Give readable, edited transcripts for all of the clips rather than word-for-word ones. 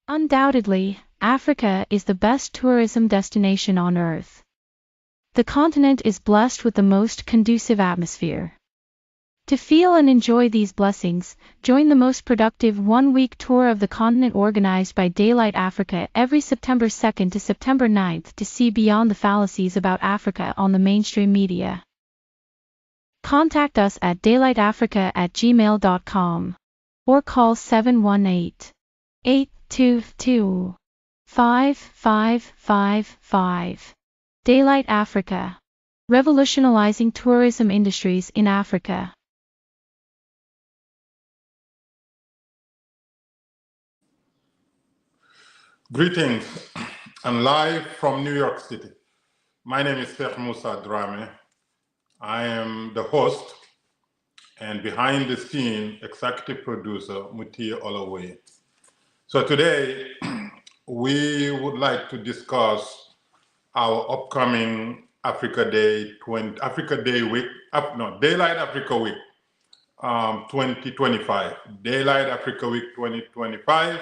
Undoubtedly, Africa is the best tourism destination on Earth. The continent is blessed with the most conducive atmosphere. To feel and enjoy these blessings, join the most productive one-week tour of the continent organized by Daylight Africa every September 2nd to September 9th to see beyond the fallacies about Africa on the mainstream media. Contact us at daylightafrica@gmail.com or call 718-822-5555. Daylight Africa. Revolutionizing tourism industries in Africa. Greetings, and live from New York City. My name is Sheikh Musa Drammeh. I am the host and behind the scene executive producer, Mutiu Olawuyi. So today, we would like to discuss our upcoming Daylight Africa Week 2025. Daylight Africa Week 2025,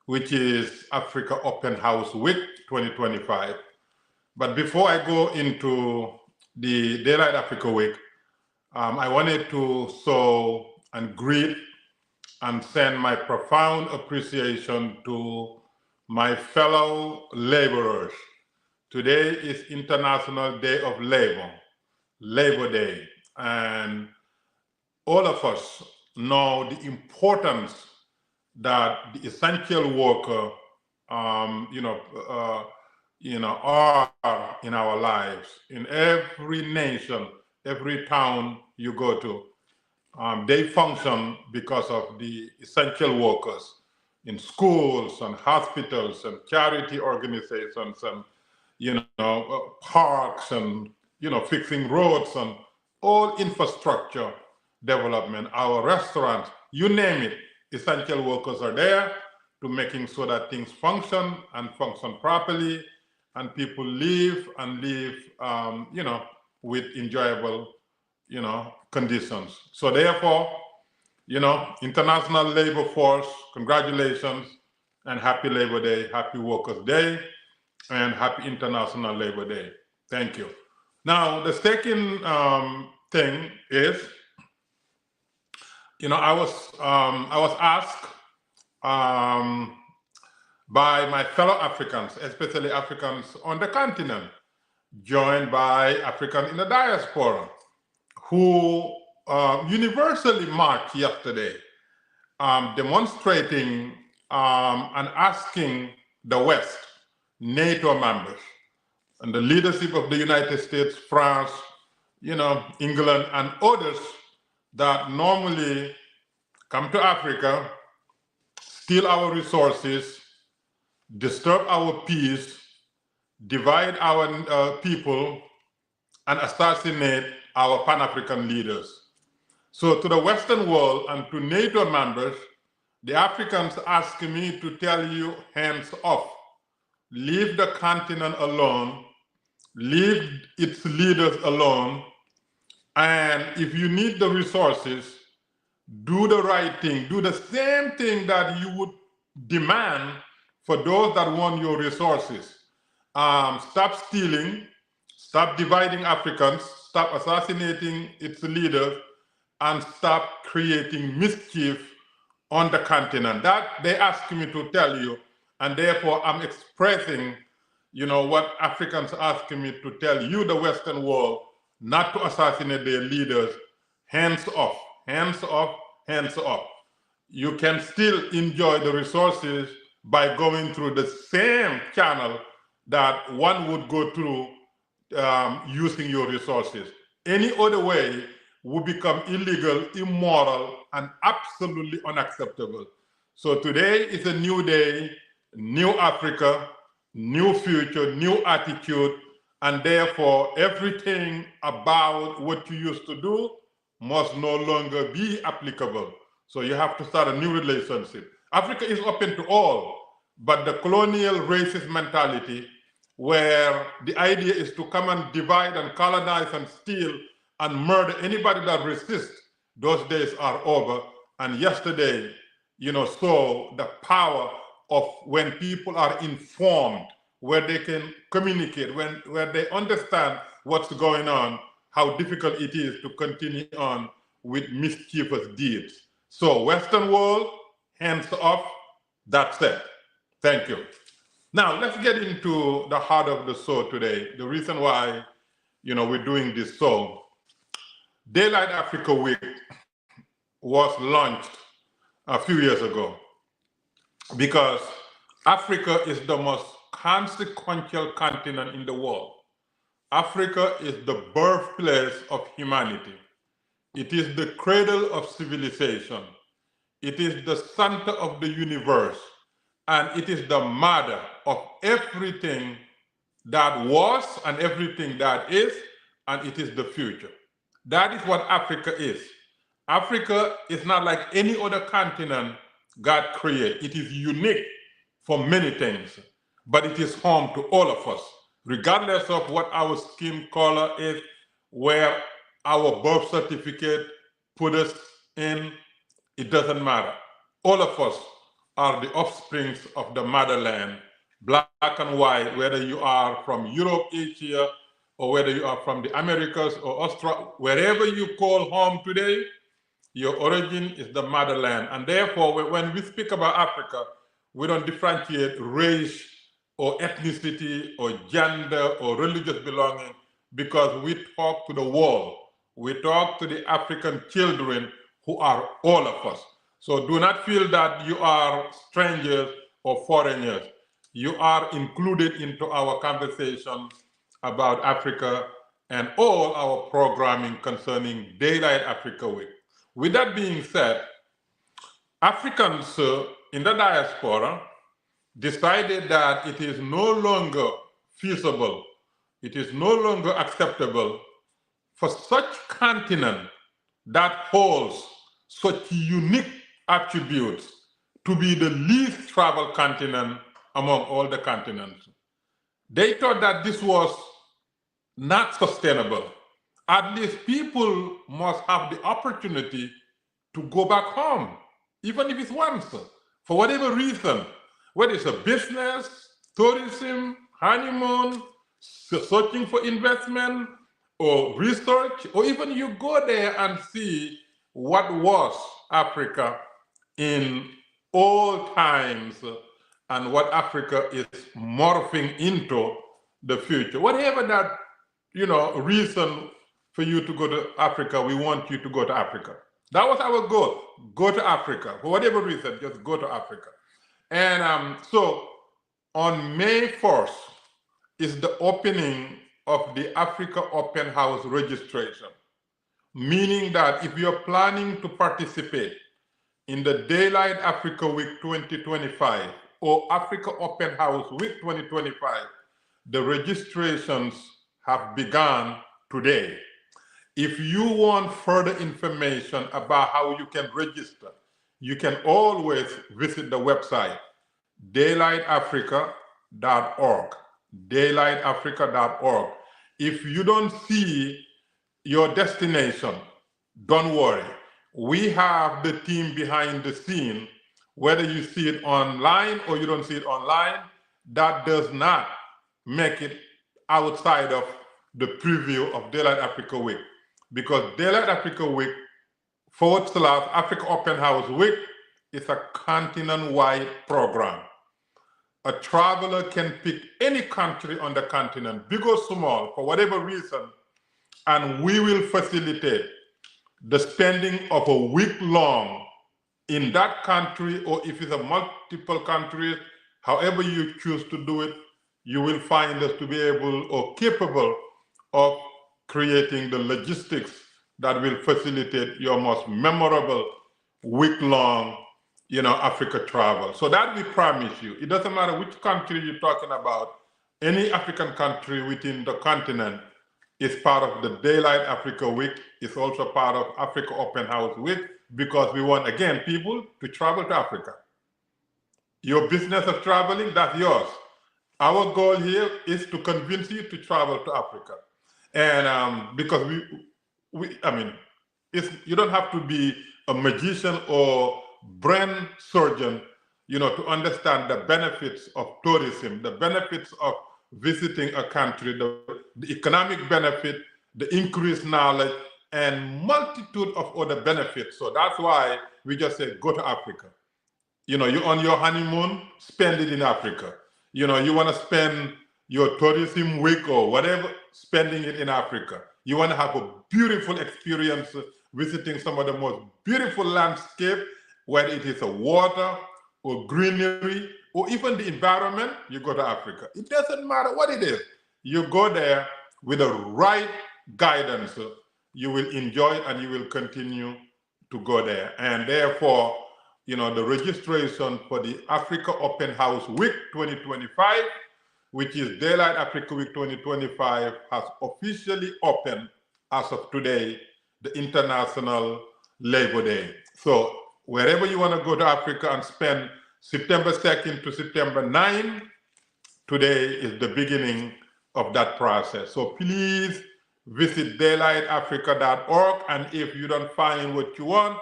which is Africa Open House Week 2025. But before I go into the Daylight Africa Week, I wanted to sow and greet and send my profound appreciation to my fellow laborers. Today is International Day of Labor, Labor Day, and all of us know the importance that the essential worker, are in our lives. In every nation, every town you go to, they function because of the essential workers in schools and hospitals and charity organizations and parks and fixing roads and all infrastructure development, our restaurants, you name it. Essential workers are there to making sure that things function and function properly, and people live and live, with enjoyable, conditions. So therefore, International Labor Force, congratulations and happy Labor Day, happy Workers' Day, and happy International Labor Day. Thank you. Now, the second thing is, I was asked by my fellow Africans, especially Africans on the continent, joined by Africans in the diaspora, who universally marched yesterday, demonstrating and asking the West, NATO members, and the leadership of the United States, France, England, and others that normally come to Africa, steal our resources, disturb our peace, divide our people, and assassinate our Pan-African leaders. So to the Western world and to NATO members, the Africans ask me to tell you, hands off. Leave the continent alone, leave its leaders alone, and if you need the resources, do the right thing, do the same thing that you would demand for those that want your resources. Stop stealing, stop dividing Africans, stop assassinating its leaders, and stop creating mischief on the continent. That they ask me to tell you, and therefore I'm expressing, what Africans ask me to tell you, the Western world, not to assassinate their leaders. Hands off, hands off, hands off. You can still enjoy the resources by going through the same channel that one would go through using your resources. Any other way would become illegal, immoral, and absolutely unacceptable. So today is a new day, new Africa, new future, new attitude, and therefore everything about what you used to do must no longer be applicable. So you have to start a new relationship. Africa is open to all, but the colonial racist mentality where the idea is to come and divide and colonize and steal and murder anybody that resists, those days are over. And yesterday, saw the power of when people are informed, where they can communicate, where they understand what's going on, how difficult it is to continue on with mischievous deeds. So Western world, hands off, that's it. Thank you. Now let's get into the heart of the show today. The reason why, we're doing this show. Daylight Africa Week was launched a few years ago because Africa is the most consequential continent in the world. Africa is the birthplace of humanity. It is the cradle of civilization. It is the center of the universe. And it is the mother of everything that was and everything that is, and it is the future. That is what Africa is. Africa is not like any other continent God created. It is unique for many things, but it is home to all of us, regardless of what our skin color is, where our birth certificate put us in, it doesn't matter. All of us are the offsprings of the motherland, black and white, whether you are from Europe, Asia, or whether you are from the Americas or Australia, wherever you call home today, your origin is the motherland. And therefore, when we speak about Africa, we don't differentiate race or ethnicity or gender or religious belonging, because we talk to the world. We talk to the African children who are all of us. So do not feel that you are strangers or foreigners. You are included into our conversation about Africa and all our programming concerning Daylight Africa Week. With that being said, Africans in the diaspora decided that it is no longer feasible, it is no longer acceptable for such continent that holds such unique attributes to be the least traveled continent among all the continents. They thought that this was not sustainable. At least people must have the opportunity to go back home, even if it's once, for whatever reason, whether it's a business, tourism, honeymoon, searching for investment, or research, or even you go there and see what was Africa in all times and what Africa is morphing into the future. Whatever that, reason for you to go to Africa, we want you to go to Africa. That was our goal. Go to Africa. For whatever reason, just go to Africa. And so on May 1st is the opening of the Africa Open House registration, meaning that if you're planning to participate in the Daylight Africa Week 2025 or Africa Open House Week 2025, the registrations have begun today. If you want further information about how you can register, you can always visit the website daylightafrica.org. Daylightafrica.org. If you don't see your destination, don't worry. We have the team behind the scene. Whether you see it online or you don't see it online, that does not make it outside of the preview of Daylight Africa Week. Because Daylight Africa Week / Africa Open House Week is a continent-wide program. A traveler can pick any country on the continent, big or small, for whatever reason, and we will facilitate the spending of a week long in that country, or if it's a multiple countries, however you choose to do it, you will find us to be able or capable of creating the logistics that will facilitate your most memorable week-long, Africa travel. So that we promise you. It doesn't matter which country you're talking about. Any African country within the continent is part of the Daylight Africa Week. It's also part of Africa Open House Week, because we want, again, people to travel to Africa. Your business of traveling, that's yours. Our goal here is to convince you to travel to Africa. And because you don't have to be a magician or brain surgeon to understand the benefits of tourism, the benefits of visiting a country, the economic benefit, the increased knowledge, and multitude of other benefits. So that's why we just say, go to Africa. You're on your honeymoon, spend it in Africa. You want to spend your tourism week or whatever, spending it in Africa. You want to have a beautiful experience visiting some of the most beautiful landscape, whether it is a water or greenery or even the environment, you go to Africa. It doesn't matter what it is. You go there with the right guidance, you will enjoy it and you will continue to go there. And therefore, the registration for the Africa Open House Week 2025, which is Daylight Africa Week 2025, has officially opened as of today, the International Labor Day. So wherever you want to go to Africa and spend September 2nd to September 9th, today is the beginning of that process. So please visit daylightafrica.org, and if you don't find what you want,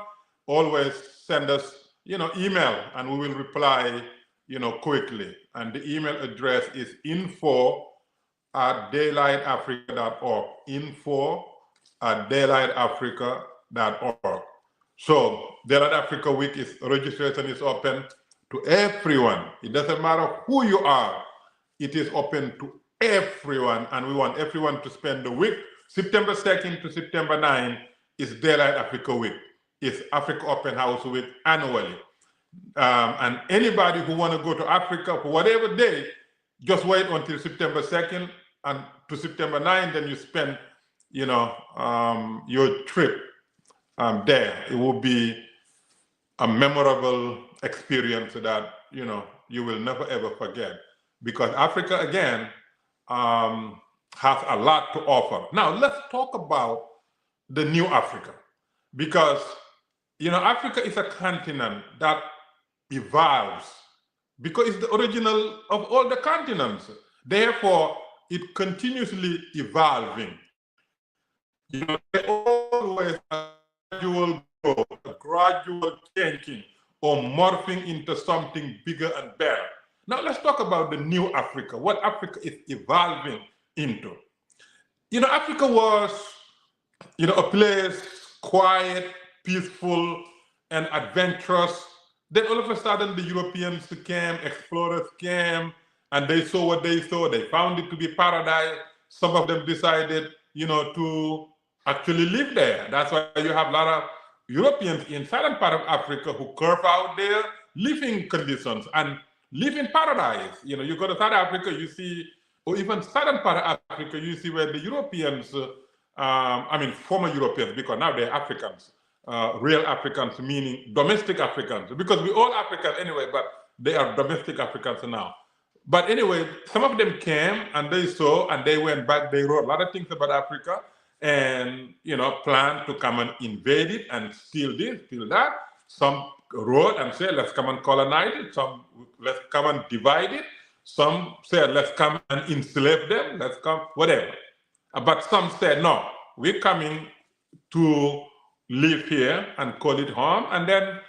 always send us email and we will reply quickly. And the email address is info@daylightafrica.org, info@daylightafrica.org. So Daylight Africa Week registration is open to everyone. It doesn't matter who you are, it is open to everyone, and we want everyone to spend the week. September 2nd to September 9th is Daylight Africa Week. It's Africa Open House Week annually. And anybody who want to go to Africa for whatever day, just wait until September 2nd and to September 9th, then you spend, your trip there. It will be a memorable experience that, you will never ever forget, because Africa, again, has a lot to offer. Now, let's talk about the new Africa, because Africa is a continent that evolves because it's the original of all the continents. Therefore, it continuously evolving. There always a gradual growth, a gradual changing or morphing into something bigger and better. Now let's talk about the new Africa, what Africa is evolving into. Africa was, a place quiet, peaceful, and adventurous. Then all of a sudden, the Europeans came, explorers came, and they saw what they saw. They found it to be paradise. Some of them decided, to actually live there. That's why you have a lot of Europeans in southern part of Africa who carve out their living conditions and live in paradise. You go to South Africa, you see, or even southern part of Africa, you see where the Europeans, former Europeans, because now they're Africans, real Africans, meaning domestic Africans, because we're all Africans anyway, but they are domestic Africans now. But anyway, some of them came and they saw and they went back, they wrote a lot of things about Africa and, planned to come and invade it and steal this, steal that. Some wrote and said, let's come and colonize it. Some, let's come and divide it. Some said, let's come and enslave them. Let's come, whatever. But some said, no, we're coming to live here and call it home, and then,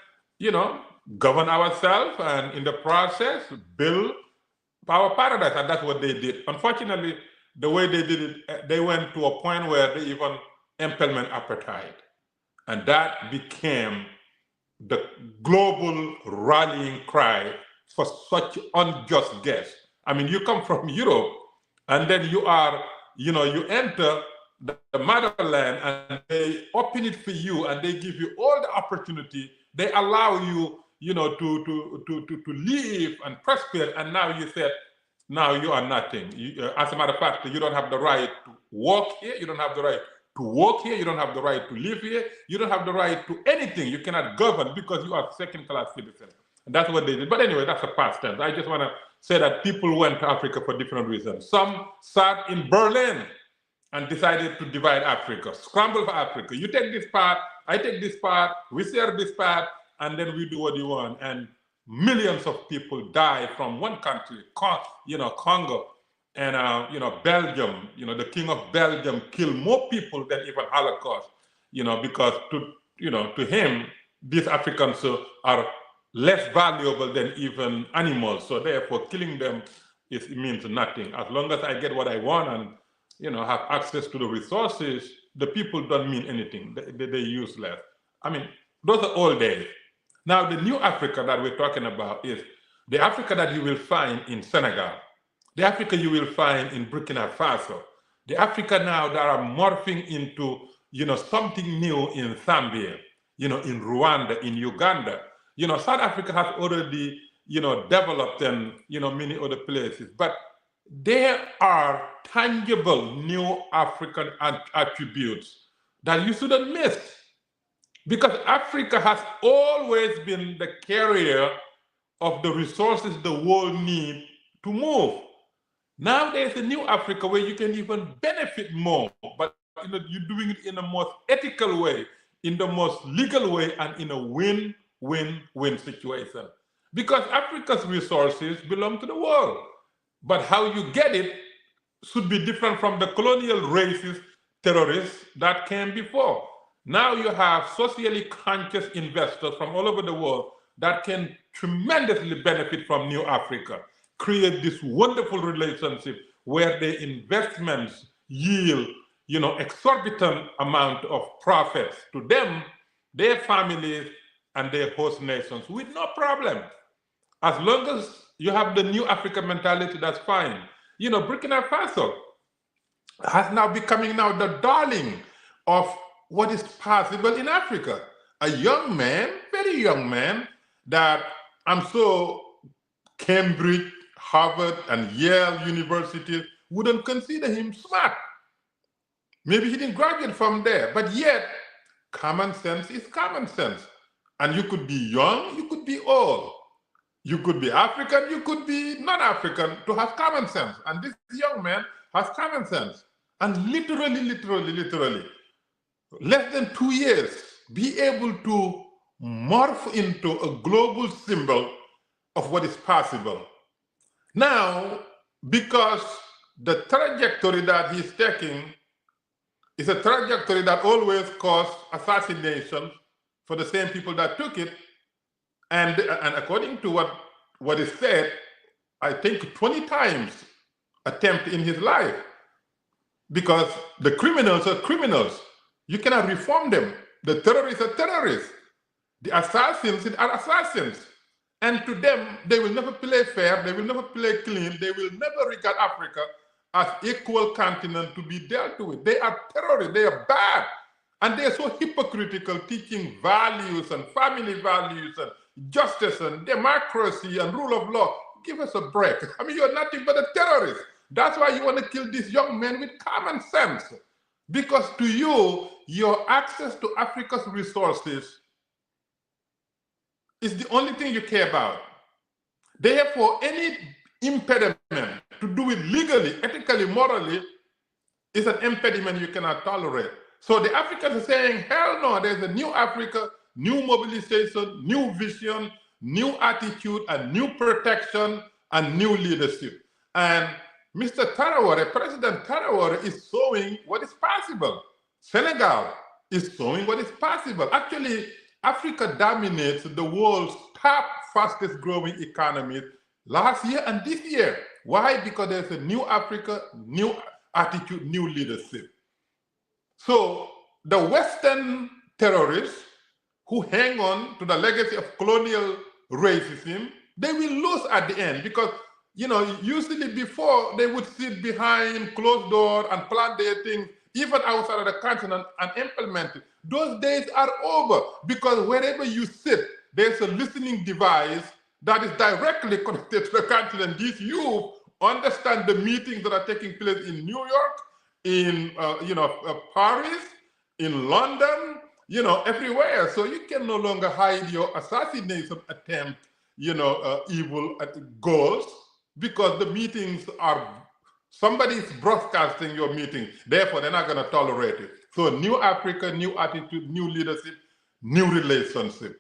govern ourselves, and in the process, build our paradise. And that's what they did. Unfortunately, the way they did it, they went to a point where they even implement apartheid. And that became the global rallying cry for such unjust guests. You come from Europe, and then you are, you enter the motherland, and they open it for you, and they give you all the opportunity. They allow you, to live and prosper. And now you said, now you are nothing. As a matter of fact, you don't have the right to walk here. You don't have the right to work here. You don't have the right to live here. You don't have the right to anything. You cannot govern because you are second-class citizen. And that's what they did. But anyway, that's a past tense. I just want to say that people went to Africa for different reasons. Some sat in Berlin and decided to divide Africa, scramble for Africa. You take this part, I take this part, we share this part, and then we do what you want. And millions of people die from one country, Congo, and Belgium. The king of Belgium killed more people than even Holocaust. Because to him, these Africans are less valuable than even animals. So therefore, killing them means nothing. As long as I get what I want and have access to the resources, the people don't mean anything. They're useless. I mean, those are old days. Now, the new Africa that we're talking about is the Africa that you will find in Senegal, the Africa you will find in Burkina Faso, the Africa now that are morphing into something new in Zambia, in Rwanda, in Uganda. South Africa has already developed and many other places, but there are tangible new African attributes that you shouldn't miss, because Africa has always been the carrier of the resources the world needs to move. Now there's a new Africa where you can even benefit more, but you're doing it in the most ethical way, in the most legal way, and in a win-win-win situation. Because Africa's resources belong to the world, but how you get it should be different from the colonial racist terrorists that came before. Now you have socially conscious investors from all over the world that can tremendously benefit from New Africa, create this wonderful relationship where the investments yield, exorbitant amount of profits to them, their families, and their host nations with no problem. As long as you have the New Africa mentality, that's fine. Burkina Faso has now becoming now the darling of what is possible in Africa. A young man, very young man, that I'm sure Cambridge, Harvard, and Yale universities wouldn't consider him smart. Maybe he didn't graduate from there, but yet common sense is common sense. And you could be young, you could be old. You could be African, you could be non-African to have common sense. And this young man has common sense. And literally, less than 2 years, be able to morph into a global symbol of what is possible. Now, because the trajectory that he's taking is a trajectory that always caused assassination for the same people that took it, and according to what is said, I think 20 times attempt in his life, because the criminals are criminals. You cannot reform them. The terrorists are terrorists. The assassins are assassins. And to them, they will never play fair, they will never play clean, they will never regard Africa as equal continent to be dealt with. They are terrorists, they are bad. And they're so hypocritical, teaching values and family values and justice and democracy and rule of law. Give us a break. I mean, you're nothing but a terrorist. That's why you want to kill this young man with common sense. Because to you, your access to Africa's resources is the only thing you care about. Therefore, any impediment to do it legally, ethically, morally, is an impediment you cannot tolerate. So the Africans are saying, hell no, there's a new Africa, new mobilization, new vision, new attitude, and new protection, and new leadership. And Mr. Traoré, President Traoré, is showing what is possible. Senegal is showing what is possible. Actually, Africa dominates the world's top fastest growing economy last year and this year. Why? Because there's a new Africa, new attitude, new leadership. So the Western terrorists who hang on to the legacy of colonial racism, they will lose at the end, because usually before they would sit behind closed doors and plan their things even outside of the continent and implement it. Those days are over, because wherever you sit, there's a listening device that is directly connected to the continent. These youth understand the meetings that are taking place in New York, in Paris, in London, everywhere. So you can no longer hide your assassination attempt, evil goals, because the meetings are, somebody's broadcasting your meeting. Therefore, they're not going to tolerate it. So new Africa, new attitude, new leadership, new relationship.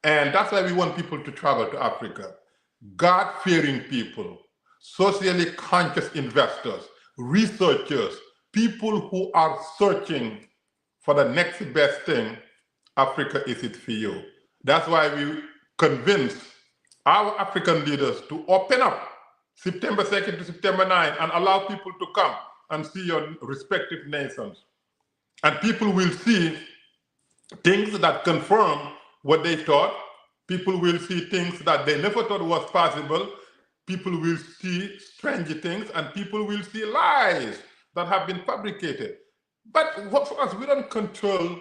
And that's why we want people to travel to Africa. God-fearing people, socially conscious investors, researchers, people who are searching for the next best thing. Africa is it for you. That's why we convince our African leaders to open up September 2nd to September 9th and allow people to come and see your respective nations. And people will see things that confirm what they thought. People will see things that they never thought was possible. People will see strange things, and people will see lies that have been fabricated. But for us, we don't control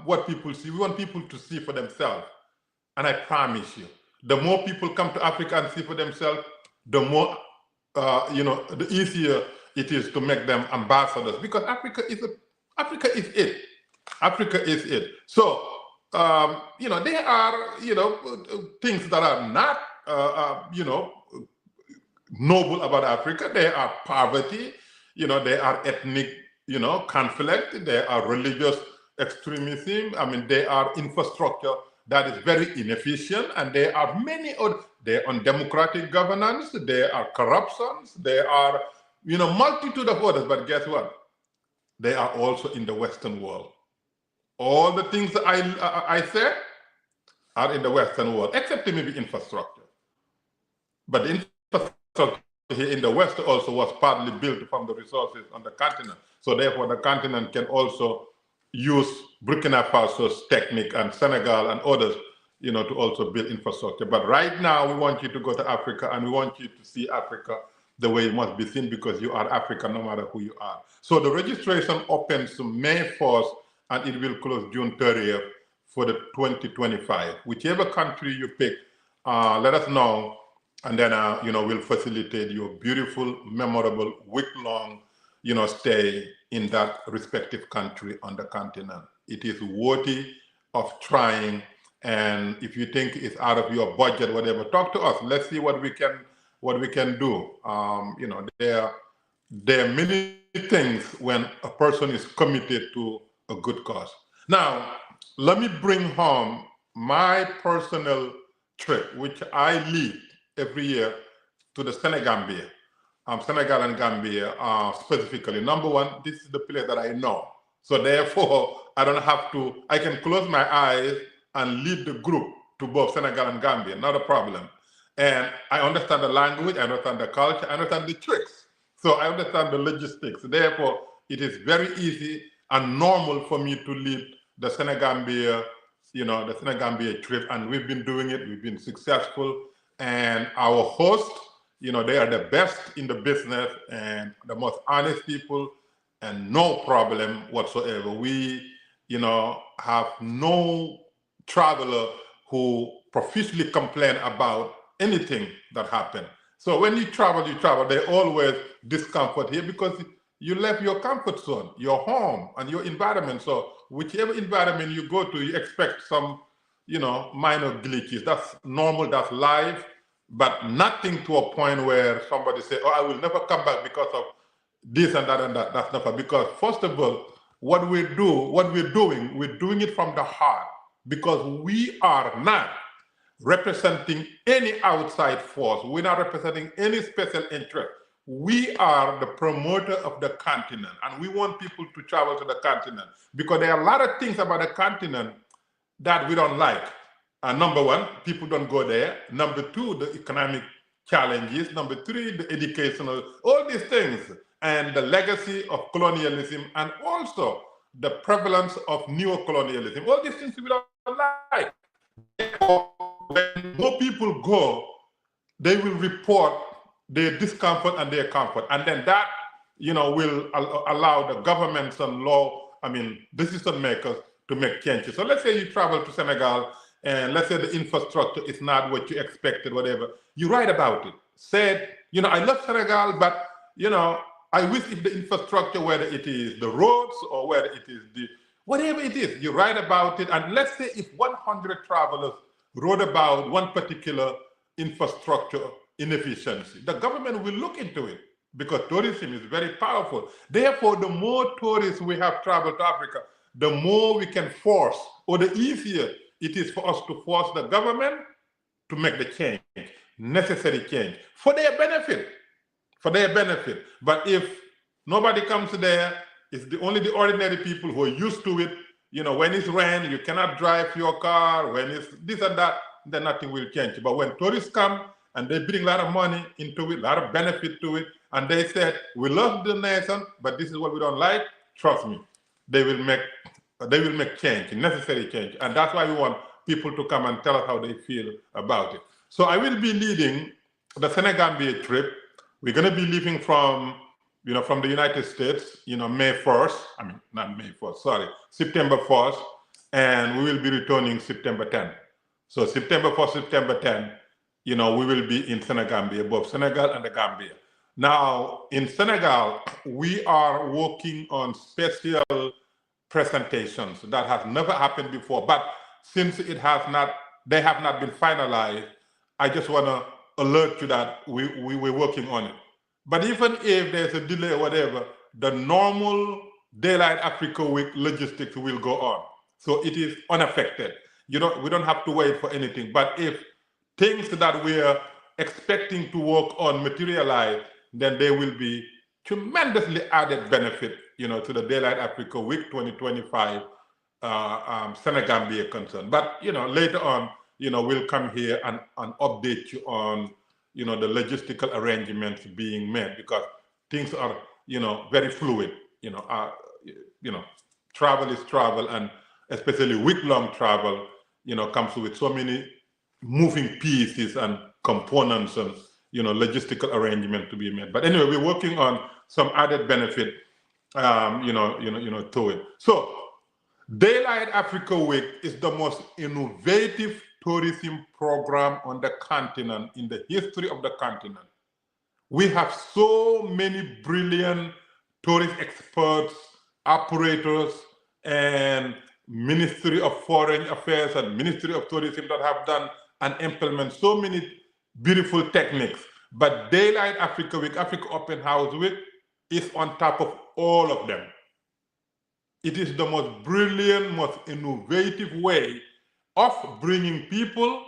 what people see. We want people to see for themselves. And I promise you, the more people come to Africa and see for themselves, the more, the easier it is to make them ambassadors, because Africa is it. Africa is it. So, there are, things that are not, noble about Africa. There are poverty, there are ethnic, conflict, there are religious extremism. I mean, there are infrastructure that is very inefficient, and there are many other, there are undemocratic governance, there are corruptions, there are, multitude of others, but guess what? They are also in the Western world. All the things that I said are in the Western world, except maybe infrastructure. But the infrastructure here in the West also was partly built from the resources on the continent. So therefore, the continent can also use Burkina Faso's technique and Senegal and others, to also build infrastructure. But right now, we want you to go to Africa, and we want you to see Africa the way it must be seen, because you are African no matter who you are. So the registration opens May 1st, and it will close June 30th for the 2025. Whichever country you pick, let us know, and then we'll facilitate your beautiful, memorable, week-long, stay in that respective country on the continent. It is worthy of trying, and if you think it's out of your budget, whatever, talk to us. Let's see what we can do. There are many things when a person is committed to a good cause. Now, let me bring home my personal trip, which I lead every year to the Senegambia, Senegal and Gambia specifically. Number one, this is the place that I know. So therefore, I can close my eyes and lead the group to both Senegal and Gambia, not a problem. And I understand the language, I understand the culture, I understand the tricks. So I understand the logistics. Therefore, it is very easy and normal for me to lead the Senegambia, the Senegambia trip. And we've been doing it, we've been successful. And our hosts, they are the best in the business and the most honest people, and no problem whatsoever. We, have no traveler who profusely complain about anything that happened. So when you travel, they always discomfort here, because you left your comfort zone, your home and your environment. So whichever environment you go to, you expect some, minor glitches. That's normal, that's life, but nothing to a point where somebody say, oh, I will never come back because of this and that and that. That's never, because first of all, what we're doing it from the heart, because we are not representing any outside force. We're not representing any special interest. We are the promoter of the continent, and we want people to travel to the continent, because there are a lot of things about the continent that we don't like. Number one, people don't go there. Number two, the economic challenges. Number three, the educational, all these things, and the legacy of colonialism, and also the prevalence of neocolonialism. All these things we don't like. When more people go, they will report their discomfort and their comfort, and then that, will allow the governments and decision makers to make changes. So let's say you travel to Senegal, and let's say the infrastructure is not what you expected, whatever. You write about it. Said, I love Senegal, but I wish if the infrastructure, whether it is the roads or whether it is whatever it is, you write about it. And let's say if 100 travelers wrote about one particular infrastructure inefficiency, the government will look into it, because tourism is very powerful. Therefore, the more tourists we have traveled to Africa, the more we can force, or the easier it is for us to force the government to make the change, necessary change, for their benefit. But if nobody comes there, it's only the ordinary people who are used to it. When it's rain, you cannot drive your car. When it's this and that, then nothing will change. But when tourists come and they bring a lot of money into it, a lot of benefit to it, and they said, we love the nation, but this is what we don't like, trust me, they will make change, necessary change. And that's why we want people to come and tell us how they feel about it. So I will be leading the Senegambia trip. We're going to be leaving from the United States, May 1st. I mean, not May 1st, sorry, September 1st. And we will be returning September 10th. So September 1st, September 10th, we will be in Senegambia, both Senegal and the Gambia. Now, in Senegal, we are working on special presentations that has never happened before. But since they have not been finalized, I just want to alert you that we were working on it. But even if there's a delay or whatever, the normal Daylight Africa Week logistics will go on. So it is unaffected. We don't have to wait for anything. But if things that we are expecting to work on materialize, then there will be tremendously added benefit, to the Daylight Africa Week 2025 Senegambia concern. But later on, we'll come here and update you on the logistical arrangements being made, because things are very fluid. Travel is travel, and especially week-long travel comes with so many moving pieces and components and logistical arrangement to be made. But anyway, we're working on some added benefit to it. So Daylight Africa Week is the most innovative tourism program on the continent, in the history of the continent. We have so many brilliant tourist experts, operators, and Ministry of Foreign Affairs and Ministry of Tourism that have done and implement so many beautiful techniques. But Daylight Africa Week, Africa Open House Week, is on top of all of them. It is the most brilliant, most innovative way of bringing people,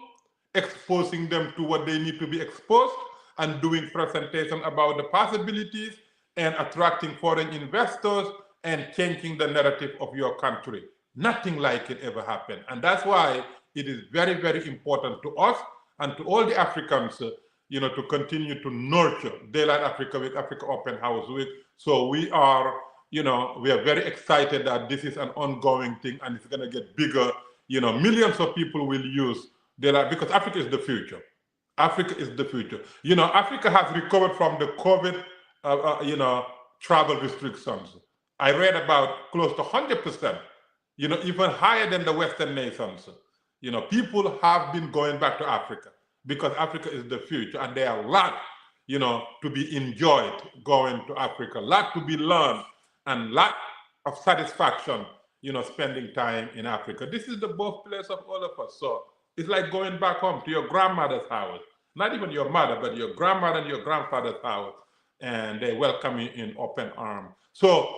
exposing them to what they need to be exposed, and doing presentation about the possibilities, and attracting foreign investors, and changing the narrative of your country. Nothing like it ever happened. And that's why it is very, very important to us and to all the Africans, to continue to nurture Daylight Africa Week, Africa Open House Week. So we are very excited that this is an ongoing thing, and it's going to get bigger. Millions of people will use Daylight, because Africa is the future. Africa is the future. Africa has recovered from the COVID, travel restrictions. I read about close to 100%, even higher than the Western nations. People have been going back to Africa because Africa is the future, and there are a lot, to be enjoyed going to Africa, a lot to be learned, and a lot of satisfaction, spending time in Africa. This is the birthplace of all of us. So it's like going back home to your grandmother's house, not even your mother, but your grandmother and your grandfather's house, and they welcome you in open arms. So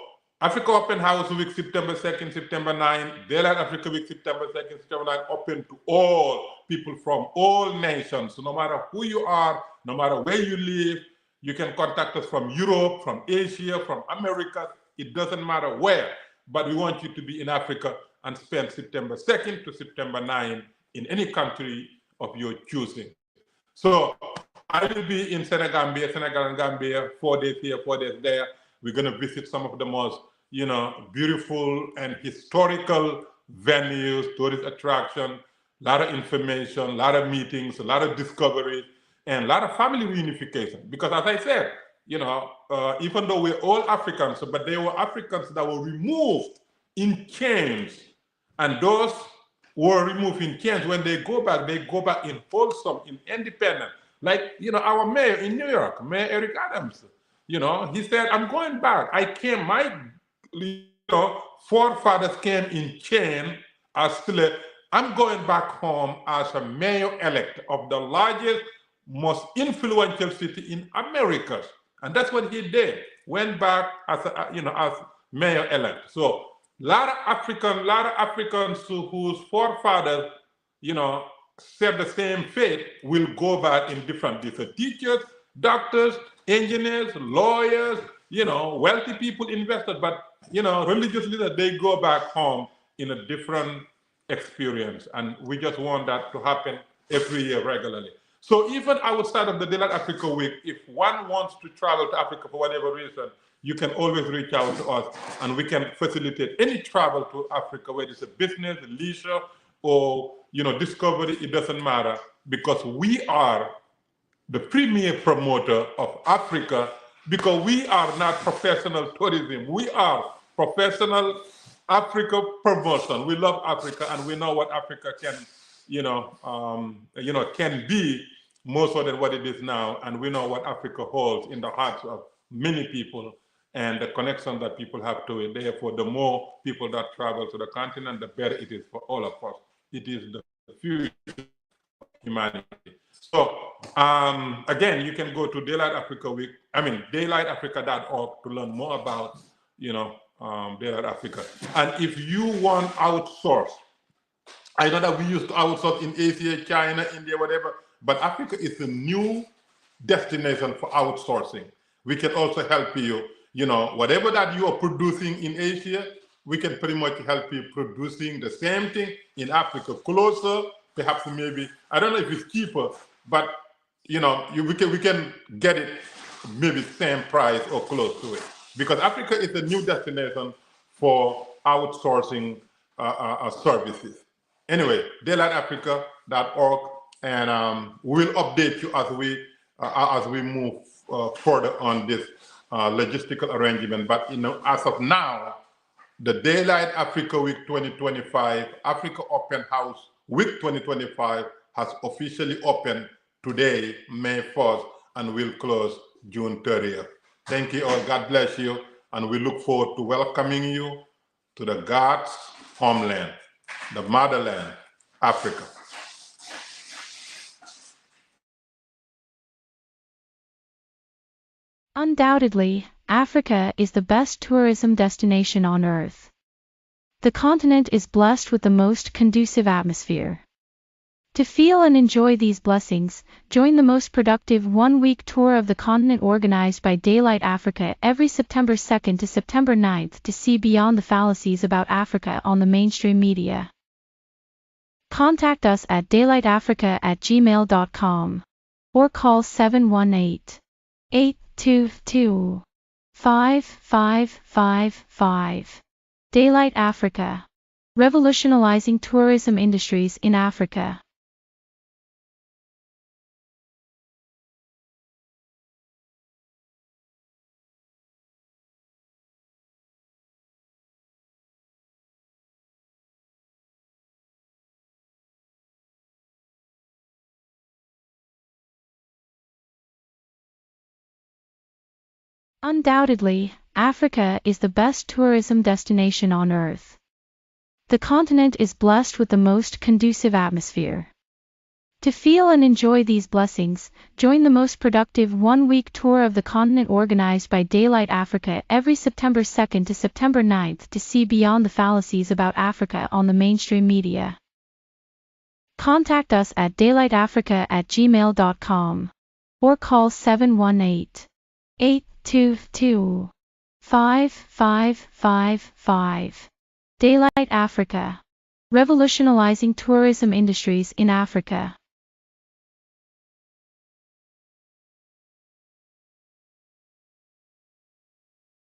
Africa Open House Week, September 2nd, September 9th, Daylight Africa Week, September 2nd, September 9th, open to all people from all nations. So no matter who you are, no matter where you live, you can contact us from Europe, from Asia, from America. It doesn't matter where, but we want you to be in Africa and spend September 2nd to September 9th in any country of your choosing. So I will be in Senegal and Gambia, 4 days here, 4 days there. We're going to visit some of the most, beautiful and historical venues, tourist attraction, a lot of information, a lot of meetings, a lot of discoveries, and a lot of family reunification. Because as I said, even though we're all Africans, but there were Africans that were removed in chains. And those who were removed in chains, when they go back in wholesome, in independent. Like, our mayor in New York, Mayor Eric Adams, he said, I'm going back. I came, my forefathers came in chain as slave. I'm going back home as a mayor-elect of the largest, most influential city in America. And that's what he did. Went back as mayor-elect. So a lot of Africans whose forefathers, share the same fate will go back in different teachers, doctors, engineers, lawyers, wealthy people, investors, but religious leaders, they go back home in a different experience. And we just want that to happen every year regularly. So even outside of the Daylight Africa Week, if one wants to travel to Africa for whatever reason, you can always reach out to us and we can facilitate any travel to Africa, whether it's a business, leisure, or discovery. It doesn't matter, because we are the premier promoter of Africa, because we are not professional tourism. We are professional Africa promotion. We love Africa and we know what Africa can, can be more so than what it is now. And we know what Africa holds in the hearts of many people and the connection that people have to it. Therefore, the more people that travel to the continent, the better it is for all of us. It is the future of humanity. So again, you can go to daylightafrica.org to learn more about, Daylight Africa. And if you want outsource, I know that we used to outsource in Asia, China, India, whatever, but Africa is a new destination for outsourcing. We can also help you, whatever that you are producing in Asia, we can pretty much help you producing the same thing in Africa, closer, perhaps maybe, I don't know if it's cheaper, but we can get it maybe same price or close to it, because Africa is a new destination for outsourcing services. Anyway, daylightafrica.org, and we'll update you as we move further on this logistical arrangement. But as of now, the Daylight Africa Week 2025, Africa Open House Week 2025 has officially opened today, May 1st, and will close June 30th. Thank you all. God bless you. And we look forward to welcoming you to the God's homeland, the motherland, Africa. Undoubtedly, Africa is the best tourism destination on Earth. The continent is blessed with the most conducive atmosphere. To feel and enjoy these blessings, join the most productive one-week tour of the continent organized by Daylight Africa every September 2nd to September 9th to see beyond the fallacies about Africa on the mainstream media. Contact us at daylightafrica@gmail.com or call 718-822-5555. Daylight Africa. Revolutionizing tourism industries in Africa. Undoubtedly, Africa is the best tourism destination on Earth. The continent is blessed with the most conducive atmosphere. To feel and enjoy these blessings, join the most productive one-week tour of the continent organized by Daylight Africa every September 2nd to September 9th to see beyond the fallacies about Africa on the mainstream media. Contact us at daylightafrica@gmail.com or call 718-822-5555. Daylight Africa. Revolutionizing tourism industries in Africa.